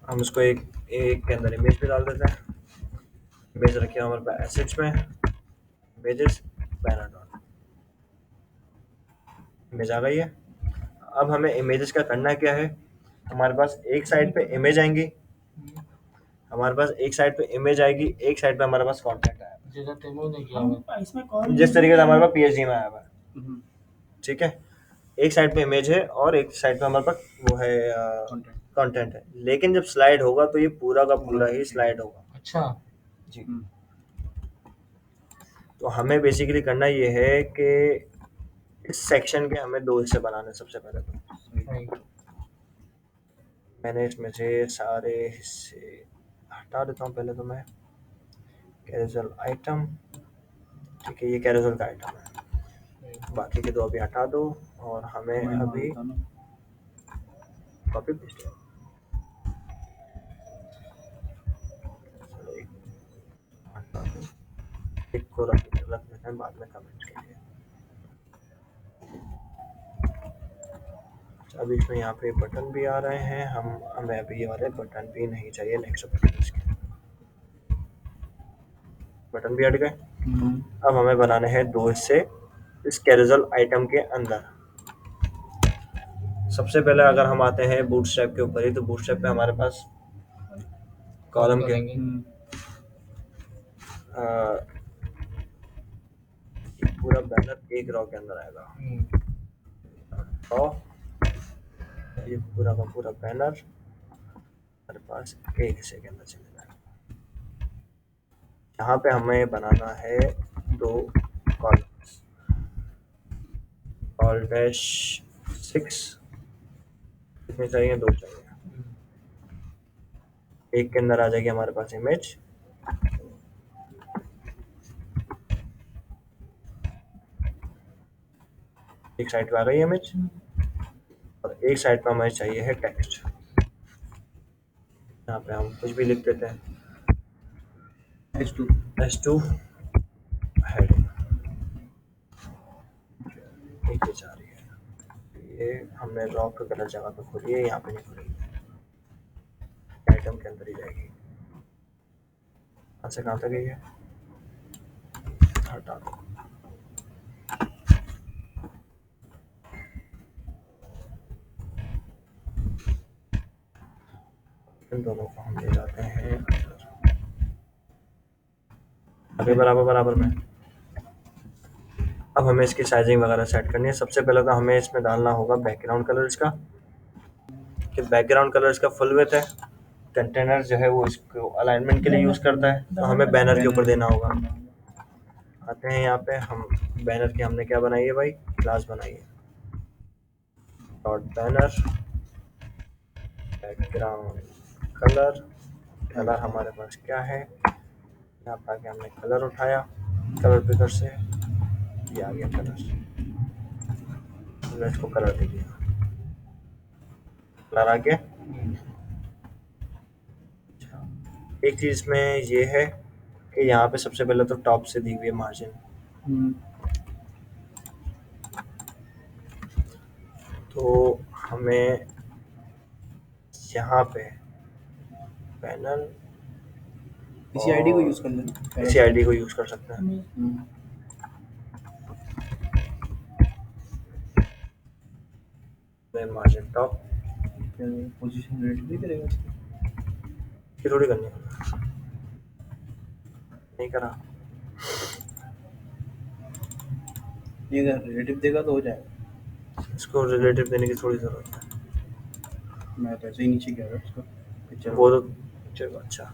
हम इसको एक एक के अंदर इमेज भी डाल देते हैं। इमेज रखिए हमारे पास एसेट्स में, इमेजेस, बैनर डॉट, इमेज आ गई है। अब हमें इमेजेस का करना क्या है, हमारे पास एक साइड पे इमेज आएंगी, हमारे पास एक साइड पे इमेज आएगी, एक साइड पे हमारे पास कंटेंट आएगा, जिस तरीके से हमारे पास पीएचडी में आया हुआ है। ठीक है, एक साइड पे इमेज है और एक साइड पे हमारे पास वो है कंटेंट है। लेकिन जब स्लाइड होगा तो ये पूरा का पूरा ही स्लाइड होगा। अच्छा जी। तो हमें बेसिकली करना ये है कि इस सेक्शन के हमें दो हिस्से बनाने हैं। सबसे पहले तो मैंने इसमें से सारे हिस्से हटा देता हूँ। पहले तो मैं कैजुअल आइटम, ठीक है, ये कैजुअल का आइटम है, बाकी के दो अभी हटा दो और हमें अभी कॉपी पेस्ट हटा दो, एक को रख देते हैं बाद में कमेंट के लिए। अब इसमें यहाँ पे बटन भी आ रहे हैं, हमें अभी ये वाले बटन भी नहीं चाहिए। नेक्स्ट इसके बटन भी हट गए। अब हमें बनाने हैं दो हिस्से इस कैजुअल आइटम के अंदर। सबसे पहले अगर हम आते हैं बूटस्ट्रैप के ऊपर ही, तो बूटस्ट्रैप पे हमारे पास कॉलम के पूरा बैनर एक रो के अंदर आएगा। रो, ये पूरा का पूरा बैनर हमारे पास एक हिस्से के अंदर चले जाएगा। यहाँ पे हमें बनाना है दो कॉलम्स, कॉल डैश 6 कितने चाहिए, दो चाहिए। एक के अंदर आ जाएगी हमारे पास इमेज, एक साइड पे आ गई इमेज और एक साइड पे हमें चाहिए है टेक्स्ट। यहाँ पे हम कुछ भी लिख देते हैं, S2 हेडिंग, एक ये जा रही है। ये हमने रॉ का गलत जगह पे खोली है, यहाँ पे नहीं खोली, आइटम के अंदर ही जाएगी। कहाँ से कहाँ तक गई है, हटा दो। इन दोनों को हम ले जाते हैं अभी बराबर बराबर में। अब हमें इसकी साइजिंग वगैरह सेट करनी है। सबसे पहले तो हमें इसमें डालना होगा बैकग्राउंड कलर्स का, कि बैकग्राउंड कलर्स का फुल विड्थ है। कंटेनर जो है वो इसको अलाइनमेंट के लिए यूज करता है, तो हमें बैनर के ऊपर देना होगा। आते हैं यहाँ पे, हम बैनर की हमने क्या बनाई है भाई, क्लास बनाई है, dot banner background colour. Colour हमारे पास क्या है, यहाँ पर आके हमने कलर उठाया, कलर पिकर से ये आ गया कलर, हमने इसको कलर दे दिया, कलर आ गया। एक चीज में ये है कि यहाँ पे सबसे पहले तो टॉप से दी हुई है मार्जिन, तो हमें यहाँ पे पैनल इसी आईडी को यूज कर लेना, इसी आईडी को यूज कर सकते हैं। मार्जिन टॉप पोजीशन रेट भी करेगा ये थोड़ी करनी है, नहीं करा। ये अगर रिलेटिव देगा तो हो जाएगा, इसको रिलेटिव देने की थोड़ी जरूरत है। मैं तो ऐसे ही नीचे गया था उसका पिक्चर वो तो चलो अच्छा,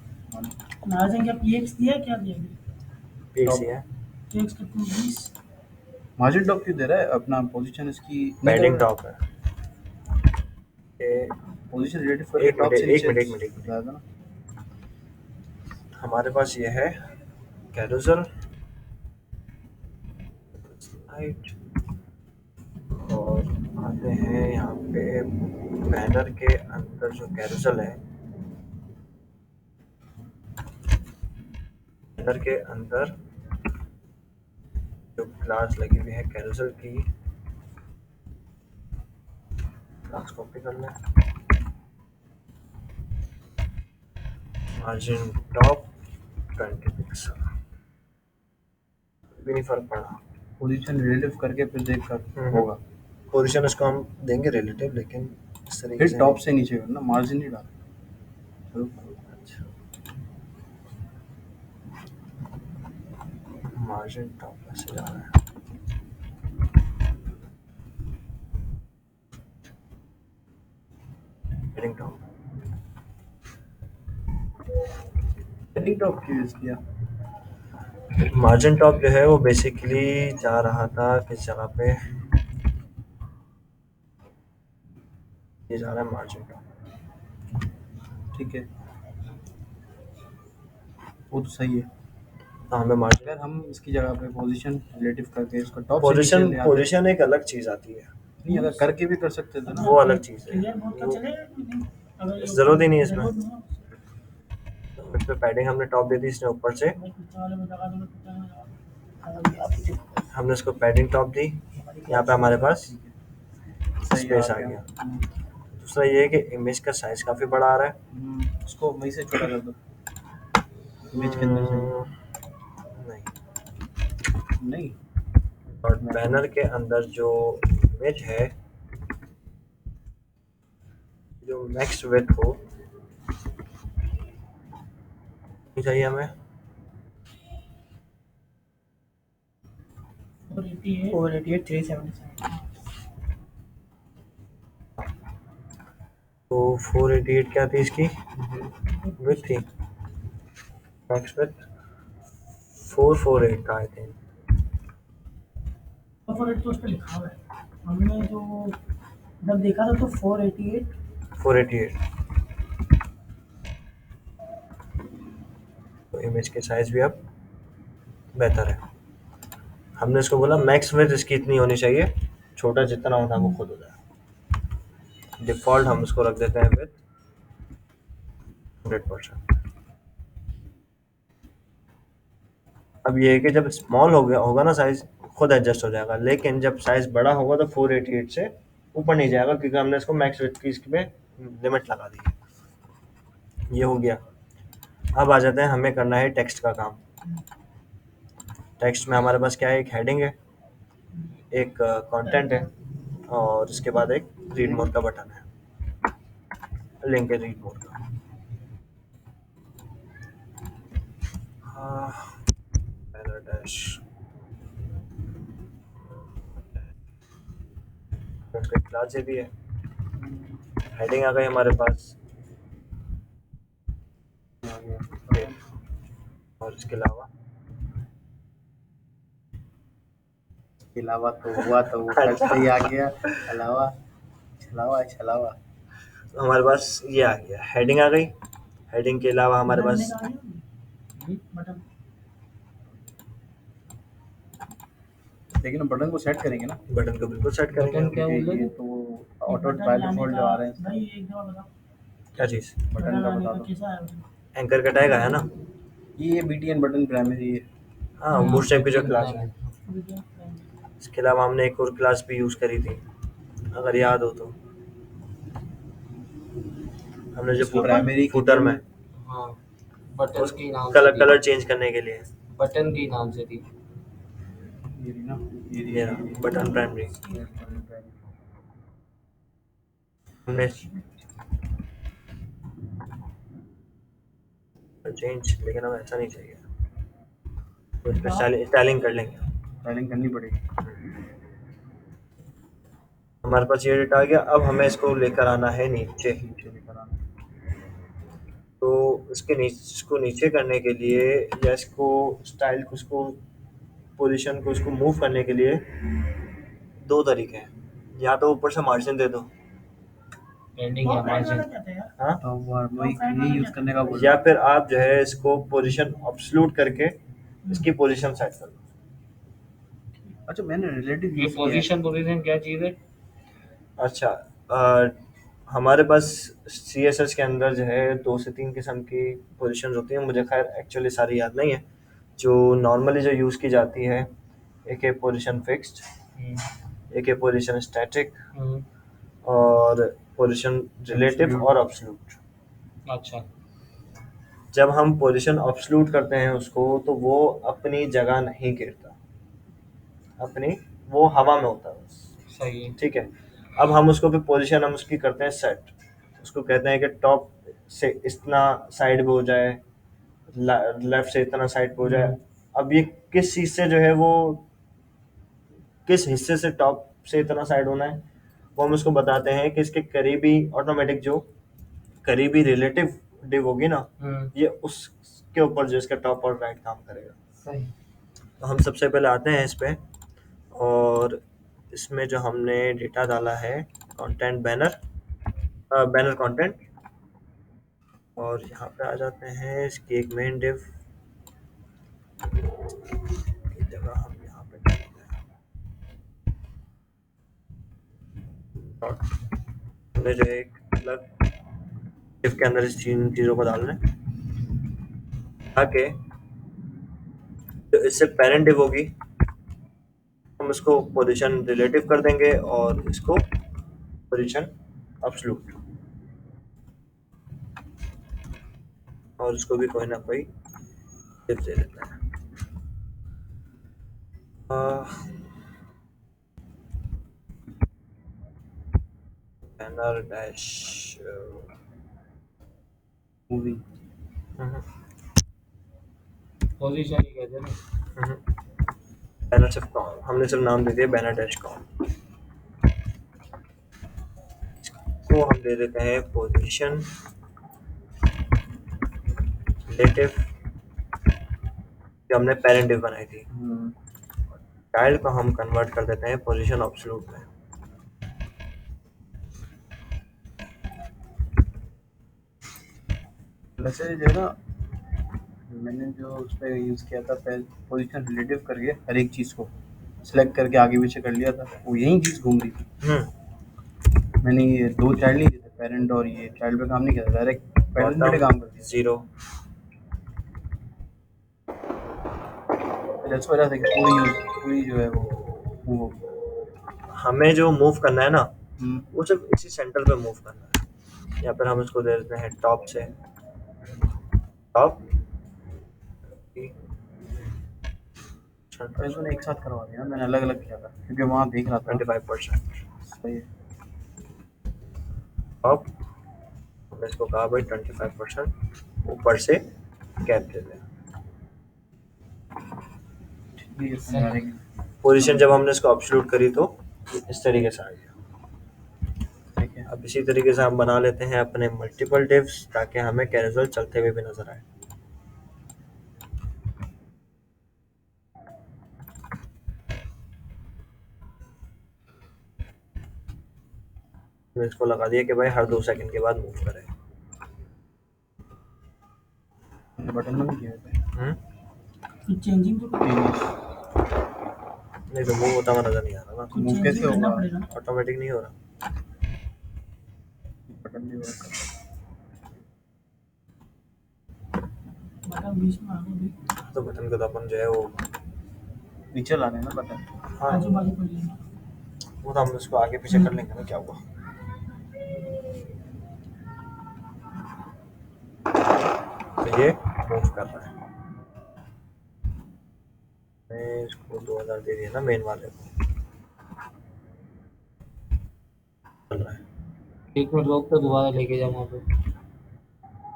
मार्जिन क्या पीएक्स दिया, क्या दिया पीएक्स है, पीएक्स का 20 मार्जिन टॉप क्यों दे रहा है, अपना पोजीशन इसकी पैडिंग टॉप है। पोजीशन रिलेटिव कर एक टॉप मिनट से एक नीचे मिनट एक मिनट एक ज्यादा ना। मिनट हमारे पास ये है कैरोसल राइट, और आते हैं यहाँ पे बैनर के अंदर जो कैरोसल है, बैनर के अंदर जो क्लास लगी हुई है कैरोसल की, क्लास कॉपी कर लें, मार्जिन टॉप 20 पिक्सल, भी नहीं फर्क पड़ा। पोजीशन रिलेटिव करके फिर देख कर होगा। पोजीशन उसको हम देंगे रिलेटिव, लेकिन इस तरीके फिर से टॉप से नीचे करना, मार्जिन नहीं डाल। चलो अच्छा, मार्जिन टॉप ऐसे जा रहा है। हेडिंग टॉप, हेडिंग टॉप क्यों यूज किया? मार्जिन टॉप जो है वो बेसिकली जा रहा था किस जगह पे, ये जा रहा है मार्जिन टॉप। ठीक है, वो तो सही है। तो हमें मार्जिन, अगर हम इसकी जगह पे पोजीशन रिलेटिव करके इसको टॉप से नीचे ले आते पोजीशन एक अलग चीज आती है, नहीं, अगर करके भी कर सकते थे ना। वो अलग चीज है, क्लियर बोर्ड का चलेगा कि नहीं? अगर ये जरूरत ही नहीं है इसमें। जरूरत नहीं है। इस पे पैडिंग हमने टॉप दे दी, इसने ऊपर से भाई पीछे वाले में लगा दूंगा, पीछे वाले में लगा दूंगा। हमने इसको पैडिंग टॉप दी, यहाँ पे हमारे पास सही स्पेस आ गया। दूसरा ये है कि इमेज का साइज काफी बड़ा आ रहा है। उसको वहीं से छोटा कर दो, इमेज के अंदर से। नहीं, नहीं, और बैनर के अंदर जो इमेज है, जो मैक्स विड्थ हो चाहिए हमें, 488 377। तो 488 क्या थी इसकी विड्थ थी, मैक्स विड्थ 448 था आई थिंक। 448 तो उस पर लिखा हुआ है, हमने जो जब देखा था तो 488। 488, तो इमेज के साइज भी अब बेहतर है। हमने इसको बोला मैक्स विड्थ इसकी इतनी होनी चाहिए, छोटा जितना होता है वो खुद हो जाए। डिफॉल्ट हम इसको रख देते हैं विथ 100%। अब ये है कि जब स्मॉल हो गया होगा ना साइज, खुद एडजस्ट हो जाएगा, लेकिन जब साइज बड़ा होगा तो 488 से ऊपर नहीं जाएगा, क्योंकि हमने इसको मैक्स विड्थ की इसकी पे लिमिट लगा दी है। ये हो गया। अब आ जाते हैं, हमें करना है टेक्स्ट का काम। टेक्स्ट में हमारे पास क्या है, एक हेडिंग है, एक कंटेंट है, और इसके बाद एक रीड मोड का बटन है, लिंक है रीड मोड का। बैनर डैश, उसका क्लास भी है, हेडिंग आ गई हमारे पास, और इसके अलावा तो हुआ तो वो कल से ही आ गया। अलावा छलावा छलावा, हमारे पास ये आ गया, हेडिंग आ गई। हेडिंग के अलावा हमारे पास बटन, लेकिन बटन को सेट करेंगे ना। बटन को बिल्कुल सेट करेंगे। बटन क्या बोल रहे, तो ऑटो बाय डिफॉल्ट जो आ रहे हैं भाई एक दफा बताओ क्या चीज़, बटन का बता दो। कैसा है? एंकर का टैग आया ना। ये बीटीएन बटन प्राइमरी है। हाँ, बूटस्ट्रैप की जो क्लास है। इसके अलावा हमने एक और क्लास भी यूज़ करी थी, अगर याद हो तो, हमने जो प्राइमरी फुटर में हाँ, बटन के नाम से थी। कलर चेंज करने के लिए बटन के नाम से थी। ये रही ना, ये बटन प्राइमरी हमने चेंज, लेकिन हमें ऐसा नहीं चाहिए, तो इस पर स्टाइलिंग कर लेंगे। स्टाइलिंग करनी पड़ेगी। हमारे पास ये डेटा आ गया। अब हमें इसको लेकर आना है नीचे। नीचे लेकर आना। तो इसको नीचे करने के लिए, या इसको स्टाइल को, इसको पोजीशन को, इसको मूव करने के लिए दो तरीके हैं, या तो ऊपर से मार्जिन दे दो, एंडिंग या मार्जिन। हाँ, तो वही ये यूज करने का बोल या फिर आप जो है इसको पोजीशन एब्सोल्यूट करके इसकी पोजीशन सेट कर दो। अच्छा, मैंने रिलेटिव ये यूज किया है। पोजीशन क्या चीज है? अच्छा, हमारे पास CSS के अंदर जो है 2 से 3 किस्म की पोजीशन होती हैं, मुझे खैर एक्चुअली सारी याद नहीं है। जो नॉर्मली जो यूज़ की जाती है, एक है पोजीशन फिक्स्ड, एक है पोजीशन स्टैटिक, और पोजीशन रिलेटिव और एब्सोल्यूट। अच्छा, जब हम पोजीशन ऑब्सोल्यूट करते हैं उसको तो वो अपनी जगह नहीं गिरता, अपनी वो हवा में होता है बस। सही है। ठीक है, अब हम उसको फिर पोजीशन हम उसकी करते हैं सेट, उसको कहते हैं कि टॉप से इतना साइड पे हो जाए, लेफ्ट से इतना साइड पे हो जाए। अब ये किस चीज से जो है वो किस हिस्से से टॉप से इतना साइड होना है वो हम उसको बताते हैं कि इसके करीबी ऑटोमेटिक जो करीबी रिलेटिव डिव होगी ना, ये उसके ऊपर जो इसका टॉप और राइट काम करेगा। सही। तो हम सबसे पहले आते हैं इस पे, और इसमें जो हमने डेटा डाला है कंटेंट बैनर, बैनर कंटेंट, और यहाँ पे आ जाते हैं इसकी एक मेन डिव की जगह हम यहाँ पे डालते हैं dot। हमने जो एक अलग डिव के अंदर इस तीन चीज़ों को डालना है ताकि जो इससे पेरेंट डिव होगी हम इसको पोजीशन रिलेटिव कर देंगे और इसको पोजीशन एब्सोल्यूट, और इसको भी कोई ना कोई डिव दे देता है। Banner dash movie. पोजीशन ही कहते हैं ना। बैनर सिर्फ कॉम, हमने सिर्फ नाम दे दिया बैनर डैश कॉम, को हम दे देते हैं पोजीशन रिलेटिव जो हमने पेरेंट डिव बनाई थी। चाइल्ड को हम कन्वर्ट कर देते हैं पोजीशन एब्सोल्यूट में। वैसे जो है ना, मैंने जो उस पर यूज़ किया था पहले पोजीशन रिलेटिव करके हर एक चीज़ को सिलेक्ट करके आगे पीछे कर लिया था, वो यही चीज़ घूम रही थी। मैंने ये दो चाइल्ड नहीं थे, पेरेंट और ये चाइल्ड पे काम नहीं किया था, डायरेक्ट पेरेंट पे काम कर दिया। जीरो इस वजह से पूरी जो है वो हमें जो मूव करना है ना वो सिर्फ इसी सेंटर पे मूव करना है। यहाँ पर हम इसको दे देते हैं टॉप से टॉप, मैंने एक साथ करवा दिया, मैंने अलग अलग किया था क्योंकि वहाँ देख रहा था 25%। सही है। टॉप हमने इसको कहा भाई 25% ऊपर से गैप दे दें। पोजीशन जब हमने इसको एब्सोल्यूट करी तो इस तरीके से आ गया। अब इसी तरीके से हम बना लेते हैं अपने मल्टीपल डिव्स ताकि हमें कैजुअल चलते हुए भी नजर आए। इसको लगा दिया कि भाई हर 2 सेकंड के बाद मूव करें। बटन में किया था चेंजिंग तो नहीं तो मूव होता हुआ नजर नहीं आ रहा ना। मूव कैसे होगा? ऑटोमेटिक नहीं हो रहा, बटन भी वर्क बटन बीच में आगे भी तो बटन को तो अपन जो है वो नीचे लाने ना बटन। हाँ आजू बाजू कर लेंगे। वो तो हम इसको आगे पीछे कर लेंगे ना, क्या हुआ। तो ये मूव कर रहा है, मैं इसको 2000 दे दिया ना मेन वाले को, चल रहा है। 1 मिनट रोक कर दोबारा लेके जाऊँ वहाँ पे।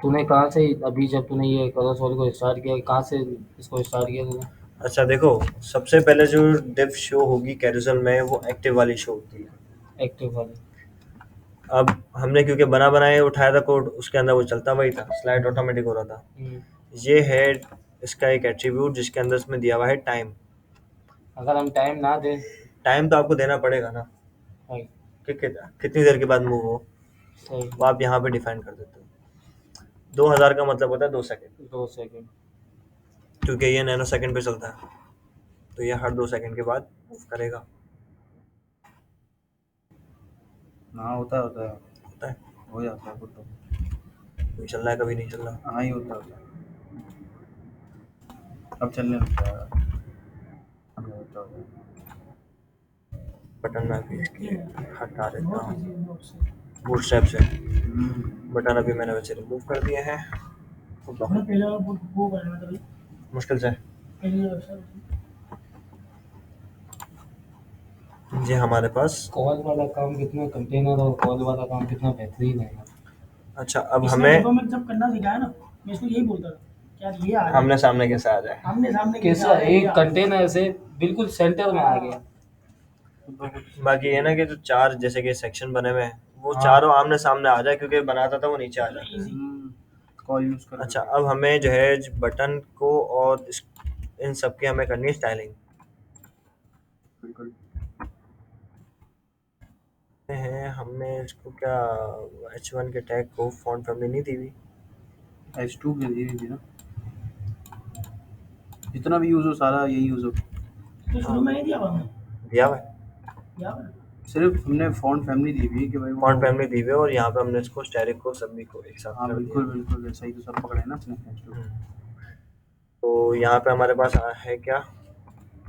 तूने कहाँ से अभी जब तूने ये करोसोल को स्टार्ट किया, कहाँ से इसको स्टार्ट किया तूने? अच्छा देखो, सबसे पहले जो डिव शो होगी कैरोसेल में वो एक्टिव वाली शो होती है। एक्टिव वाली। अब हमने क्योंकि बना बनाए उठाया था कोड, उसके अंदर वो चलता वही था, स्लाइड ऑटोमेटिक हो रहा था। ये है इसका एक एट्रीब्यूट जिसके अंदर इसमें दिया हुआ है टाइम। अगर हम टाइम ना दें, टाइम तो आपको देना पड़ेगा ना भाई कि कितनी देर के बाद मूव हो, सही। वो आप यहाँ पे डिफाइन कर देते हो। 2000 का मतलब होता है 2 सेकंड, 2 सेकंड। क्योंकि ये नैनो सेकंड पे चलता है तो ये हर 2 सेकंड के बाद मूव करेगा। हाँ होता है होता है, हो जाता है वो तो। कभी चल रहा है कभी नहीं चल रहा। हाँ ही होता है। अब चलने लगता है। अब होता है। बटन में अभी इसके हटा देता हूँ इजी बॉक्स बूटस्ट्रैप से। बटन अभी मैंने वैसे रिमूव कर दिए हैं। हमने पहले वाला वो बनाना था भाई, मुश्किल से पहले वाला वेबसाइट। ये हमारे पास। कॉल वाला काम कितना कंटेनर और कॉल वाला काम कितना बेहतरीन है यार। अच्छा अब इसने हमें देखो मैं जब करना सिखाया ना, मैं इसको यही बोलता था कि यार ये आ जाए, आमने सामने कैसे आ जाए। आमने सामने कैसा एक कंटेनर से बिल्कुल सेंटर में आ गया। बाकी ये ना कि जो चार जैसे कि सेक्शन बने हुए हैं वो हाँ। चारों आमने सामने आ जाए, क्योंकि बनाता था वो नीचे आ जाता है। कॉल यूज कर। अच्छा अब हमें जो है बटन को और इन सब की हमें करनी है स्टाइलिंग बिल्कुल। है। हमने इसको क्या H1 के टैग को फॉन्ट फैमिली नहीं दी हुई। H2 के लिए भी ना, जितना भी यूज हो सारा यही यूज हो। तो शुरू में नहीं दिया हुआ हमने, दिया हुआ है, दिया हुआ है। सिर्फ हमने फॉन्ट फैमिली दी हुई है कि भाई वो। फॉन्ट फैमिली दी हुई है और यहाँ पे हमने इसको स्टैरिक को सभी को एक साथ हाँ कर बिल्कुल दिया। बिल्कुल वैसा ही तो सब पकड़े ना अपने H2। तो यहाँ पे हमारे पास है क्या,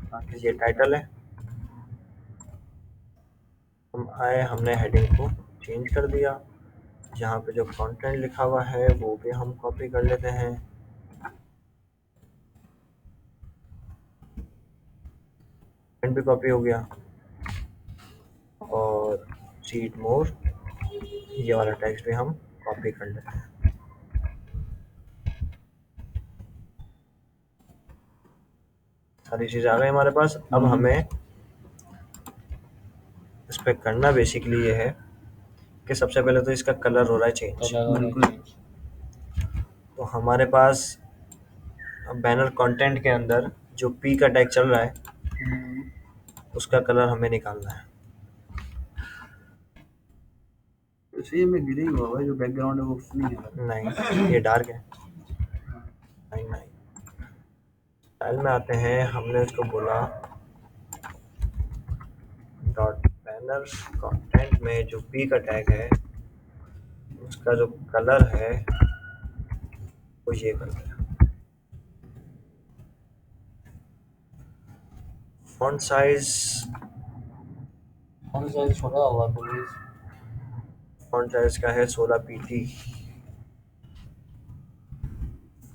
बाकी ये टाइटल है। हम आए, हमने हेडिंग को चेंज कर दिया। यहाँ पे जो कंटेंट लिखा हुआ है वो भी हम कॉपी कर लेते हैं। कंटेंट भी कॉपी हो गया और रीड मोर ये वाला टेक्स्ट भी हम कॉपी कर लेते हैं। सारी चीज़ आ गई हमारे पास। अब हमें इस पर करना बेसिकली ये है कि सबसे पहले तो इसका कलर हो रहा है चेंज। बिल्कुल। तो हमारे पास बैनर कंटेंट के अंदर जो पी का टैग चल रहा है उसका कलर हमें निकालना है। इसी में गिरे ही हुआ है, जो बैकग्राउंड है वो नहीं है। नहीं ये डार्क है। नहीं स्टाइल में आते हैं। हमने उसको बोला डॉट बैनर कंटेंट में जो पी का टैग है उसका जो कलर है वो ये कर दिया। फॉन्ट साइज कौन सा छोटा हुआ प्लीज। फॉन्ट साइज का है 16 pt।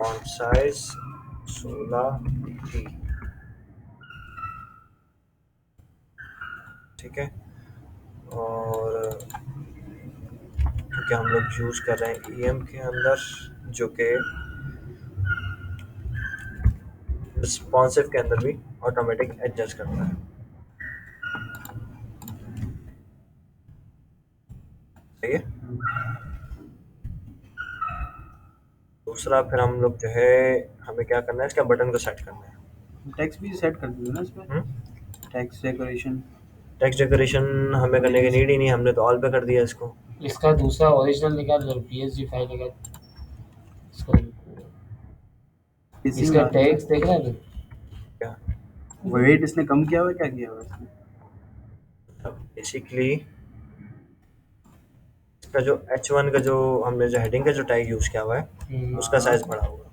फॉन्ट साइज 16 pt ठीक है। और क्योंकि हम लोग यूज कर रहे हैं EM के अंदर जो कि रिस्पॉन्सिव के अंदर भी ऑटोमेटिक एडजस्ट करता है। ठीक है। दूसरा फिर हम लोग जो है हमें क्या करना है, इसका बटन को सेट करना है। टेक्स्ट भी सेट कर दिया ना इसमें। Text decoration. टेक्स्ट डेकोरेशन हमें करने की नीड ही नहीं, हमने तो ऑल पे कर दिया इसको। इसका दूसरा ओरिजिनल निकाल लो, पीएसजी फाइल निकाल इसको। इसका टैग्स देख रहा है तू? क्या वेट इसने कम किया हुआ है, क्या किया हुआ है इसने? बेसिकली इसका जो H1 का जो हमने जो हेडिंग का जो टैग यूज किया हुआ है उसका साइज बड़ा होगा।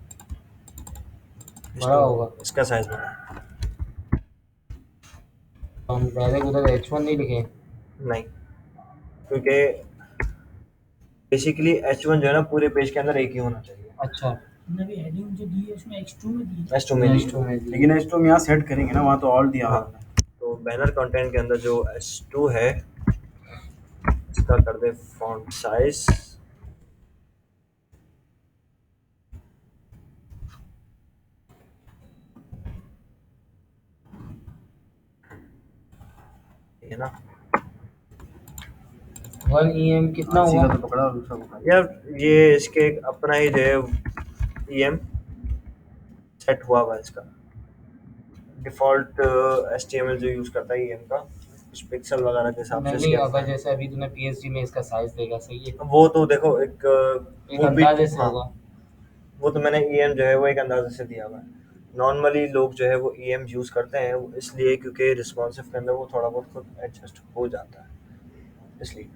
बड़ा होगा। इसका साइज बड़ा है। हम डायरेक्ट उधर H1 नहीं लिखे। नहीं क्योंकि बेसिकली H1 जो है ना पूरे पेज के अंदर एक ही होना चाहिए। अच्छा हमने भी हेडिंग जो दी है उसमें H2 में दी है। H2 में नहीं। H2 में लेकिन H2 हम यहाँ सेट करेंगे ना, वहाँ तो ऑल दिया हुआ हाँ। है। तो बैनर कंटेंट के अंदर जो H2 है इसका कर दे फॉन्ट साइज है ना। 1 EM कितना अस्सी हुआ? का तो पकड़ा और दूसरा पकड़ा। यार ये इसके अपना ही जो है EM सेट हुआ हुआ है इसका डिफ़ॉल्ट HTML जो यूज़ करता है EM का कुछ पिक्सल वगैरह के हिसाब से नहीं अगर जैसे अभी तूने पीएसजी में इसका साइज देगा सही है, वो तो देखो एक एक अंदाजे से होगा। वो तो मैंने EM जो है वो एक अंदाजे से दिया हुआ है। नॉर्मली लोग जो है वो EM यूज़ करते हैं वो इसलिए क्योंकि रिस्पॉन्सिव के अंदर वो थोड़ा बहुत खुद एडजस्ट हो जाता है इसलिए,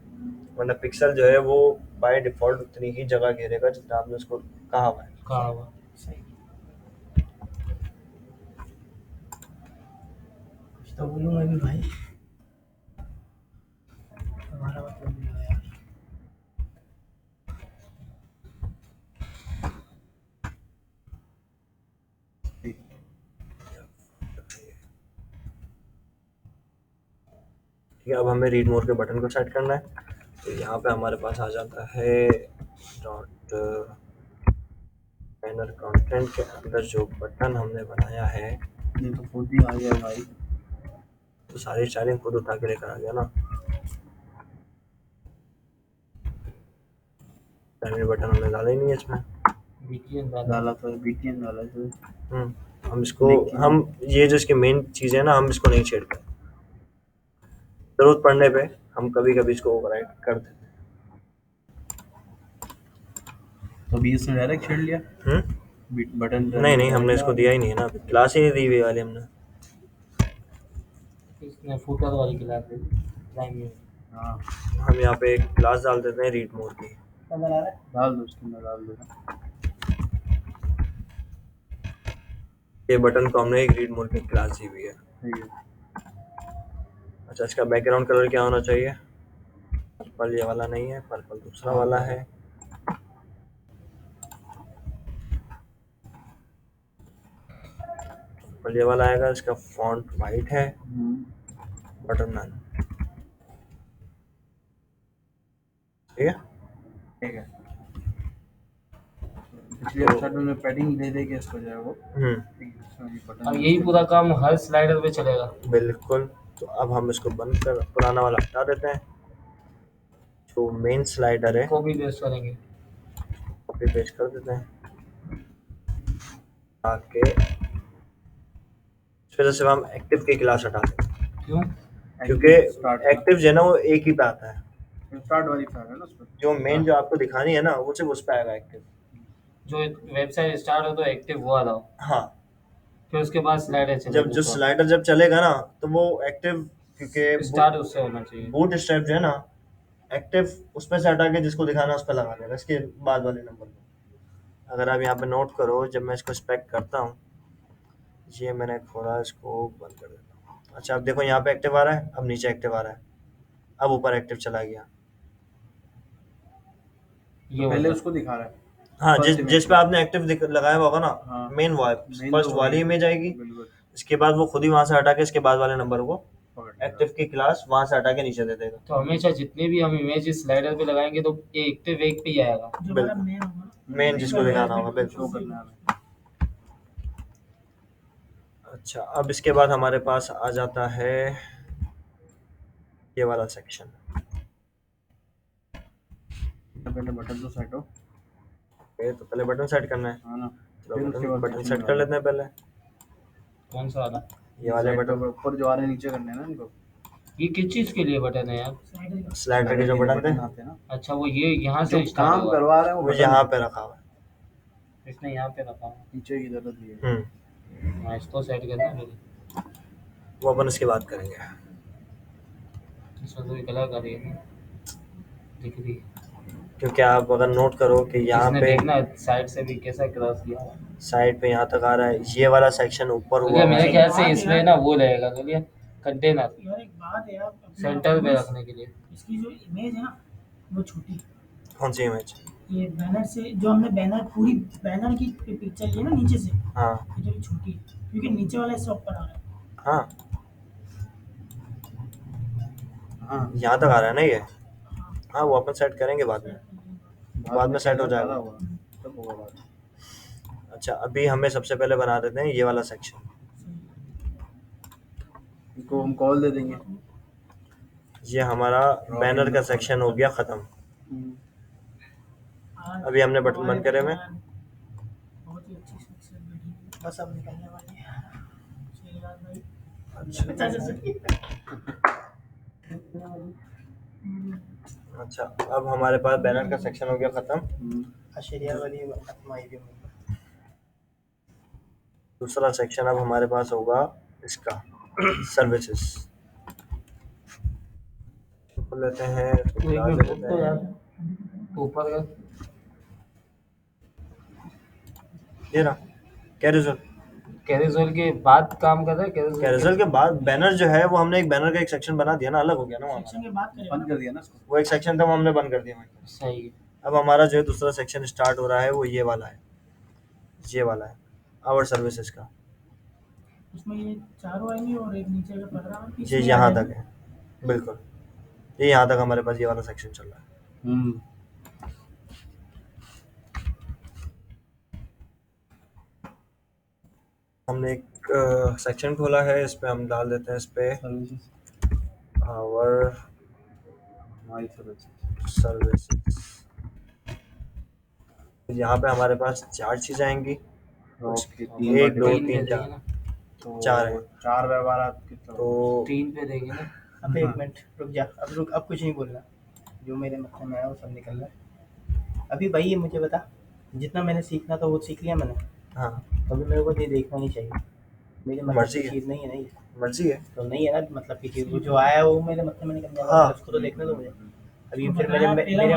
वरना पिक्सल जो है वो बाय डिफ़ॉल्ट उतनी ही जगह घेरेगा जितना आपने उसको कहा हुआ है। कहाँ हुआ? सही। कुछ तो बोलूँगा भी भाई, हमारा मतलब नहीं है यार। ठीक है, अब हमें रीड मोर के बटन को सेट करना है। तो यहाँ पे हमारे पास आ जाता है डॉट बैनर कंटेंट के अंदर जो बटन हमने बनाया है, ये तो खुद ही आ गया भाई। तो सारी स्टाइलिंग खुद उठा के लेकर आ गया ना। प्राइमरी बटन हमने डाला ही नहीं है इसमें। BTN डाला तो BTN डाला तो हम इसको हम ये जो इसकी मेन चीज़ है ना, हम इसको नहीं छेड़ते। जरूरत पड़ने पे हम कभी कभी इसको ओवरराइड कर देते तो अभी इसने डायरेक्ट छेड़ लिया हैं। बटन। नहीं, हमने इसको दिया ही नहीं है ना, क्लास ही नहीं दी हुई वाली हमने। इसने फुटर वाली क्लास है प्राइमरी। हाँ हम यहाँ पे एक क्लास डाल देते हैं रीड मोर की। नजर आ रहा है। डाल दो उसके अंदर, डाल दो। ये बटन को हमने एक रीड मोर की क्लास दी हुई है। ठीक है। अच्छा, इसका बैकग्राउंड कलर क्या होना चाहिए? पर्पल ये वाला नहीं है, पर्पल दूसरा वाला है। पर्पल ये वाला आएगा। इसका फॉन्ट वाइट है, बटन नन। ठीक है, ठीक है। इसलिए वेबसाइट में पैडिंग दे देके इसको जो है वो अब यही पूरा काम हर स्लाइडर पे चलेगा। बिल्कुल। तो अब हम इसको बंद कर पुराना वाला हटा देते हैं। जो मेन स्लाइडर है कॉपी पेस्ट करेंगे। कॉपी पेस्ट कर देते हैं ताकि इस वजह से हम एक्टिव की क्लास हटा दें। क्यों? क्योंकि एक्टिव जो है ना वो एक ही पे आता है। स्टार्ट वाली फाइल है ना उसमें। जो मेन जो आपको दिखानी है ना वो सिर्फ उस पे आएगा एक्टिव। जो वेबसाइट स्टार्ट हो तो एक्टिव हुआ था, हाँ, फिर उसके बाद स्लाइडर चलेगा। जब जो स्लाइडर जब चलेगा ना तो वो एक्टिव, क्योंकि स्टार्ट उससे होना चाहिए। बूट स्ट्रैप जो है ना एक्टिव उस पे से हटा के जिसको दिखाना है उस पे लगा देगा, इसके बाद वाले नंबर पे। अगर आप यहाँ पे नोट करो, जब मैं इसको स्पेक करता हूँ, ये मैंने खोला, इसको बंद कर देता हूँ। अच्छा, अब देखो यहाँ पे एक्टिव आ रहा है, अब नीचे एक्टिव आ रहा है, अब ऊपर एक्टिव चला गया। ये पहले होता उसको दिखा रहा है। हाँ, First जिस image जिस पे आपने एक्टिव लगाया हुआ होगा ना, हाँ। मेन Main फर्स्ट तो वाली वही। इमेज आएगी। बिल्कुल। इसके बाद वो खुद ही वहां से हटा के इसके बाद वाले नंबर को पकड़ लिया। एक्टिव की क्लास वहां से हटा के नीचे दे देगा। तो हमेशा जितने भी हम इमेज स्लाइडर पे लगाएंगे तो ये एक्टिव एक पे ही आएगा। जो बिल्कुल। हमारा मेन होगा ना, मेन जिसको दिखाना होगा, बिल्कुल। शो करना है। अच्छा, अब इसके बाद हमारे पास आ जाता है ये वाला सेक्शन। पहले बटन तो सेट हो। तो पहले बटन सेट करना है। हाँ ना। चलो फिर उसके बाद बटन section सेट कर लगाना। लेते हैं पहले। कौन सा वाला? ये वाले Side बटन, पे ऊपर जो आ रहे हैं नीचे करने हैं ना इनको। ये किस चीज के लिए बटन है यार? स्लाइडर का। स्लाइडर के जो बटन थे आते हैं ना, अच्छा, वो ये यहाँ जो से स्टार्ट काम होगा। करवा रहे हैं वो वो यहाँ पे रखा हुआ है। इसने यहाँ पे रखा है। नीचे की जरूरत नहीं है। हाँ, इसको सेट करना है पहले। वो अपन इसके बाद करेंगे। इसमें तो कलर कर रही है ना, दिख रही है। क्योंकि आप अगर नोट करो कि यहाँ इसने पे देखना साइड से भी कैसा क्रॉस किया है। साइड पे यहाँ तक आ रहा है, ये वाला सेक्शन ऊपर हुआ बोलिए, हुआ मेरे है। ख्याल से इसमें ना वो रहेगा, बोलिए कंटेनर यार एक बात है यार, अपने सेंटर पे रखने के लिए। इसकी जो इमेज है ना वो छोटी है। कौन सी इमेज? ये बैनर से जो हमने बैनर पूरी बैनर की पिक्चर ली है ना नीचे से, हाँ ये जो छोटी है क्योंकि नीचे वाला इससे ऊपर आ रहा है। हाँ, हाँ। यहाँ तक आ रहा है ना ये। हाँ, वो अपन सेट करेंगे बाद में। बाद में सेट हो जाएगा। सारा हुआ। सब होगा बाद में। अच्छा, अभी हमें सबसे पहले बना देते हैं ये वाला सेक्शन। इनको हम कॉल दे देंगे। ये हमारा बैनर का सेक्शन हो गया ख़त्म। अभी हमने बटन बंद करे हुए। बहुत ही अच्छी सेक्शन बैठी है, बस अब निकलने वाली है। चलिए यार भाई, अच्छा, अब हमारे पास बैनर का सेक्शन हो गया ख़त्म। आश्चर्य वाली आत्मा ही दूसरा सेक्शन अब हमारे पास होगा इसका सर्विसेज। खोल लेते हैं, इसको एक निकाल मिनट लेते तो हैं। यार ऊपर का ये रहा कैरोसेल। कैरोसेल के बाद काम कर रहा है। कैरोसेल के बाद बैनर जो है वो हमने एक बैनर का एक सेक्शन बना दिया ना, अलग हो गया ना सेक्शन हमारा। के बात करें बंद कर दिया ना इसको। वो एक सेक्शन था, वो हमने बंद कर दिया। सही है। अब हमारा जो है दूसरा सेक्शन स्टार्ट हो रहा है, वो ये वाला है। ये वाला है आवर सर्विसेज का। उसमें ये चारों आएंगे और एक नीचे का पड़ रहा है ये यहाँ तक है। बिल्कुल, ये यहाँ तक हमारे पास ये वाला सेक्शन चल रहा है। हमने एक सेक्शन खोला है, इस पे हम डाल देते हैं इस पे आवर सर्विसेज। यहाँ पे हमारे पास 4 चीज़ें आएंगी, 1 2 3 पे 3 देंगे 4 ना, 4 है। 4 व्यवहार तो 3 पे देंगे ना। अब एक मिनट रुक जा, अब कुछ नहीं बोलना, जो मेरे मतलब में आया वो सब निकल रहा है अभी। भाई ये मुझे बता, जितना मैंने सीखना था वो सीख लिया मैंने, हाँ, अभी मेरे को ये देखना नहीं चाहिए, मेरे मतलब मर्जी की है। चीज़ नहीं है ना ये, मर्जी है। तो नहीं है ना मतलब की चीज़, वो जो आया है वो मेरे मतलब में निकलने वाला हाँ। है, उसको तो देखने दो मुझे। अभी फिर मेरे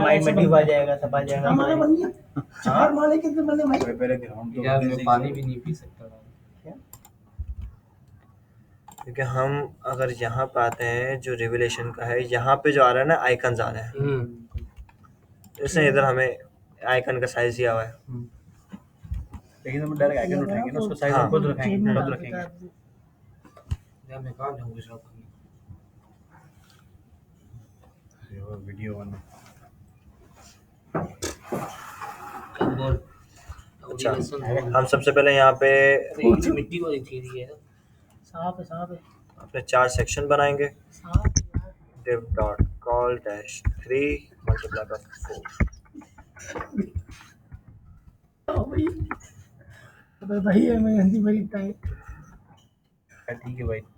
माइंड में डिप आ जाएगा, सब आ जाएगा। हमारा बन गया। चार माले कितने बने भाई? प्रिपेयर ग्राउंड यार मैं पानी भी नहीं पी सकता था। क्योंकि हम अगर यहाँ पे आते हैं, जो रिविलेशन का है, यहाँ पे जो आ रहा है ना, आइकन्स आ रहे हैं, इसने इधर हमें आइकन का साइज दिया हुआ है। लेकिन हम डायरेक्ट आइकन उठाएंगे ना, उसको साइज हाँ। हम खुद रखेंगे, खुद रखेंगे। यार मैं कहाँ जाऊँ शॉप करने? ये वीडियो ऑन है। चल बोल। अच्छा, लहसुन बोल। हम सबसे पहले यहाँ पे अरे ये मिट्टी को थी है ना। सांप है, सांप है, अपने 4 सेक्शन बनाएंगे। सांप है यार। div dot call dash 3 multiply by 4। अबे भाई ये मैं हिंदी मेरी टाइम ठीक है भाई।